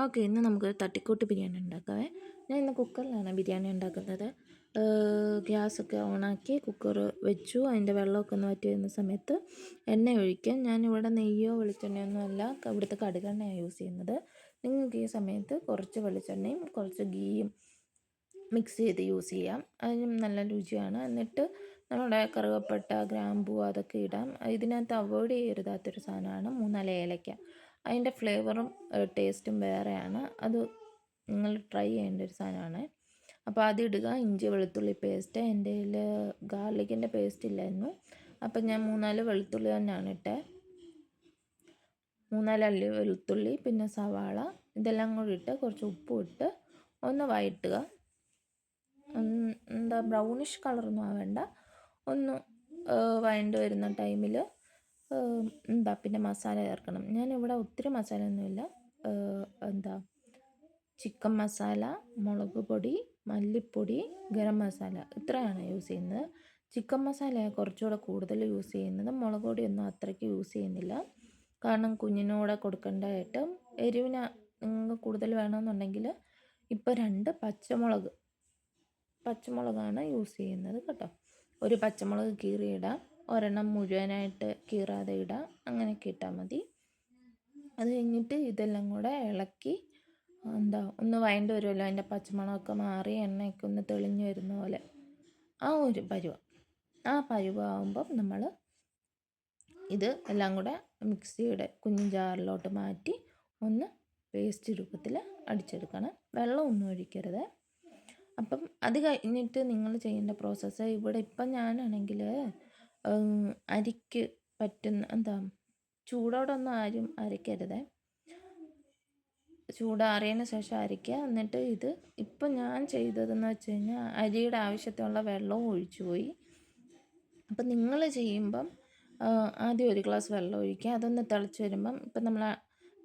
Okay, ഇന്ന് നമുക്കൊരു തട്ടിക്കൂട്ട് ബിരിയാണി ഉണ്ടാക്കാവേ. ഞാൻ ഇന്ന് കുക്കറിലാണ് ബിരിയാണി ഉണ്ടാക്കുന്നത്. ഗ്യാസൊക്കെ ഓണാക്കി കുക്കർ വെച്ചു. അതിൻ്റെ വെള്ളമൊക്കെ ഒന്ന് വറ്റി വരുന്ന സമയത്ത് എണ്ണ ഒഴിക്കാം. ഞാനിവിടെ നെയ്യോ വെളിച്ചെണ്ണയൊന്നും അല്ല, ഇവിടുത്തെ കടുകെണ്ണയാണ് യൂസ് ചെയ്യുന്നത്. നിങ്ങൾക്ക് ഈ സമയത്ത് കുറച്ച് വെളിച്ചെണ്ണയും കുറച്ച് ഗീയും മിക്സ് ചെയ്ത് യൂസ് ചെയ്യാം. അതിനും നല്ല രുചിയാണ്. എന്നിട്ട് നമ്മുടെ കറുവപ്പട്ട, ഗ്രാമ്പൂ അതൊക്കെ ഇടാം. ഇതിനകത്ത് അവോയ്ഡ് ചെയ്യരുതാത്തൊരു സാധനമാണ് 3-4 ഏലയ്ക്ക. അതിൻ്റെ ഫ്ലേവറും ടേസ്റ്റും വേറെയാണ്. അത് നിങ്ങൾ ട്രൈ ചെയ്യേണ്ട ഒരു സാധനമാണ്. അപ്പോൾ അത് ഇടുക. ഇഞ്ചി വെളുത്തുള്ളി പേസ്റ്റ്, എൻ്റെ കയ്യിൽ ഗാർലിക്കിൻ്റെ പേസ്റ്റ് ഇല്ലായിരുന്നു. അപ്പം ഞാൻ 3-4 വെളുത്തുള്ളി തന്നെയാണ് ഇട്ടത്. 3-4 അല്ലി വെളുത്തുള്ളി, പിന്നെ സവാള, ഇതെല്ലാം കൂടി ഇട്ട് കുറച്ച് ഉപ്പും ഇട്ട് ഒന്ന് വഴറ്റുക. എന്താ ബ്രൗണിഷ് കളറൊന്നും ആവേണ്ട, ഒന്ന് വഴണ്ട് വരുന്ന ടൈമിൽ പിന്നെ മസാല ചേർക്കണം. ഞാനിവിടെ ഒത്തിരി മസാലയൊന്നുമില്ല. ചിക്കൻ മസാല, മുളക് പൊടി, മല്ലിപ്പൊടി, ഗരം മസാല, ഇത്രയാണ് യൂസ് ചെയ്യുന്നത്. ചിക്കൻ മസാല കുറച്ചുകൂടെ കൂടുതൽ യൂസ് ചെയ്യുന്നത്. മുളക് പൊടിയൊന്നും അത്രയ്ക്ക് യൂസ് ചെയ്യുന്നില്ല, കാരണം കുഞ്ഞിനൂടെ കൊടുക്കേണ്ടതായിട്ട്. എരിവിന് നിങ്ങൾക്ക് കൂടുതൽ വേണമെന്നുണ്ടെങ്കിൽ ഇപ്പോൾ 2 പച്ചമുളകാണ് യൂസ് ചെയ്യുന്നത് കേട്ടോ. ഒരു പച്ചമുളക് കീറിയിടാം, ഒരെണ്ണം മുഴുവനായിട്ട് കീറാതെ ഇടാം, അങ്ങനെയൊക്കെ ഇട്ടാൽ മതി. അത് കഴിഞ്ഞിട്ട് ഇതെല്ലാം കൂടെ ഇളക്കി ഒന്ന് വഴണ്ട് വരുമല്ലോ, അതിൻ്റെ പച്ചമണമൊക്കെ മാറി എണ്ണയൊക്കെ ഒന്ന് തെളിഞ്ഞ് വരുന്ന പോലെ ആ ഒരു പരുവാകുമ്പം നമ്മൾ ഇത് എല്ലാം കൂടെ മിക്സിയുടെ കുഞ്ഞു ജാറിലോട്ട് മാറ്റി ഒന്ന് പേസ്റ്റ് രൂപത്തിൽ അടിച്ചെടുക്കണം. വെള്ളമൊന്നും ഒഴിക്കരുത്. അപ്പം അത് കഴിഞ്ഞിട്ട് നിങ്ങൾ ചെയ്യേണ്ട പ്രോസസ്സ്, ഇവിടെ ഇപ്പം ഞാനാണെങ്കിൽ അരിക്ക് പറ്റുന്ന ചൂടോടൊന്നും ആരും അരയ്ക്കരുത്. ചൂടാറിയതിന് ശേഷം അരയ്ക്കുക. എന്നിട്ട് ഇത് ഇപ്പം ഞാൻ ചെയ്തതെന്ന് വെച്ച് കഴിഞ്ഞാൽ അരിയുടെ ആവശ്യത്തിനുള്ള വെള്ളവും ഒഴിച്ചു പോയി. അപ്പം നിങ്ങൾ ചെയ്യുമ്പം ആദ്യം 1 ഗ്ലാസ് വെള്ളം ഒഴിക്കുക. അതൊന്ന് തിളച്ച് വരുമ്പം ഇപ്പം നമ്മൾ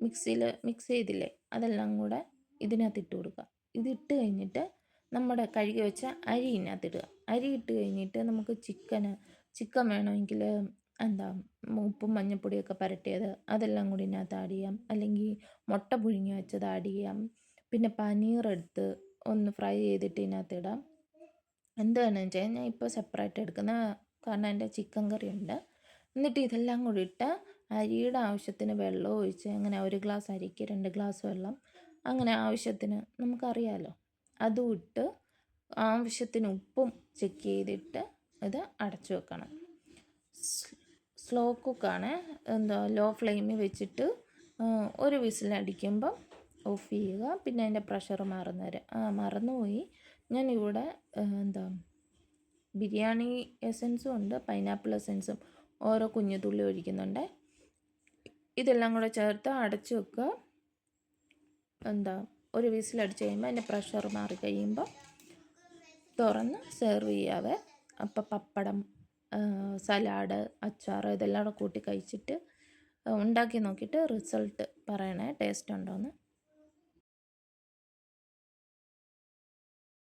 മിക്സിയിൽ മിക്സ് ചെയ്തില്ലേ, അതെല്ലാം കൂടെ ഇതിനകത്ത് ഇട്ട് കൊടുക്കുക. ഇതിട്ട് കഴിഞ്ഞിട്ട് നമ്മുടെ കഴുകി വെച്ച അരി ഇതിനകത്തിടുക. അരി ഇട്ട് കഴിഞ്ഞിട്ട് നമുക്ക് ചിക്കൻ വേണമെങ്കിൽ ഉപ്പും മഞ്ഞൾപ്പൊടിയൊക്കെ പുരട്ടിയത് അതെല്ലാം കൂടി ഇതിനകത്ത് ആഡ് ചെയ്യാം. അല്ലെങ്കിൽ മുട്ട പുഴുങ്ങി വെച്ചത് ആഡ് ചെയ്യാം. പിന്നെ പനീർ എടുത്ത് ഒന്ന് ഫ്രൈ ചെയ്തിട്ട് ഇതിനകത്ത് ഇടാം. എന്താണെന്ന് വെച്ചാൽ ഞാൻ ഇപ്പോൾ സെപ്പറേറ്റ് എടുക്കുന്ന, കാരണം എൻ്റെ ചിക്കൻ കറി ഉണ്ട്. എന്നിട്ട് ഇതെല്ലാം കൂടി ഇട്ട് അരിയുടെ ആവശ്യത്തിന് വെള്ളം ഒഴിച്ച്, അങ്ങനെ 1 ഗ്ലാസ് അരിക്ക് 2 ഗ്ലാസ് വെള്ളം, അങ്ങനെ ആവശ്യത്തിന് നമുക്കറിയാമല്ലോ, അതും ഇട്ട് ആവശ്യത്തിന് ഉപ്പും ചെക്ക് ചെയ്തിട്ട് ഇത് അടച്ചു വെക്കണം. സ്ലോ കുക്കാണ്, ലോ ഫ്ലെയിമിൽ വെച്ചിട്ട് 1 വിസിലടിക്കുമ്പം ഓഫ് ചെയ്യുക. പിന്നെ അതിൻ്റെ പ്രഷർ മാറുന്നവരെ. മറന്നുപോയി, ഞാനിവിടെ ബിരിയാണി എസൻസും ഉണ്ട്, പൈനാപ്പിൾ എസൻസും ഓരോ കുഞ്ഞു തുള്ളി ഒഴിക്കുന്നുണ്ട്. ഇതെല്ലാം കൂടെ ചേർത്ത് അടച്ചു വെക്കുക. 1 വിസിലടിച്ച് കഴിയുമ്പോൾ അതിൻ്റെ പ്രഷർ മാറി കഴിയുമ്പോൾ തുറന്ന് സെർവ് ചെയ്യാവേ. അപ്പോൾ പപ്പടം, സലാഡ്, അച്ചാർ ഇതെല്ലാം കൂടെ കൂട്ടി കഴിച്ചിട്ട് ഉണ്ടാക്കി നോക്കിയിട്ട് റിസൾട്ട് പറയണേ, ടേസ്റ്റ് ഉണ്ടോയെന്ന്.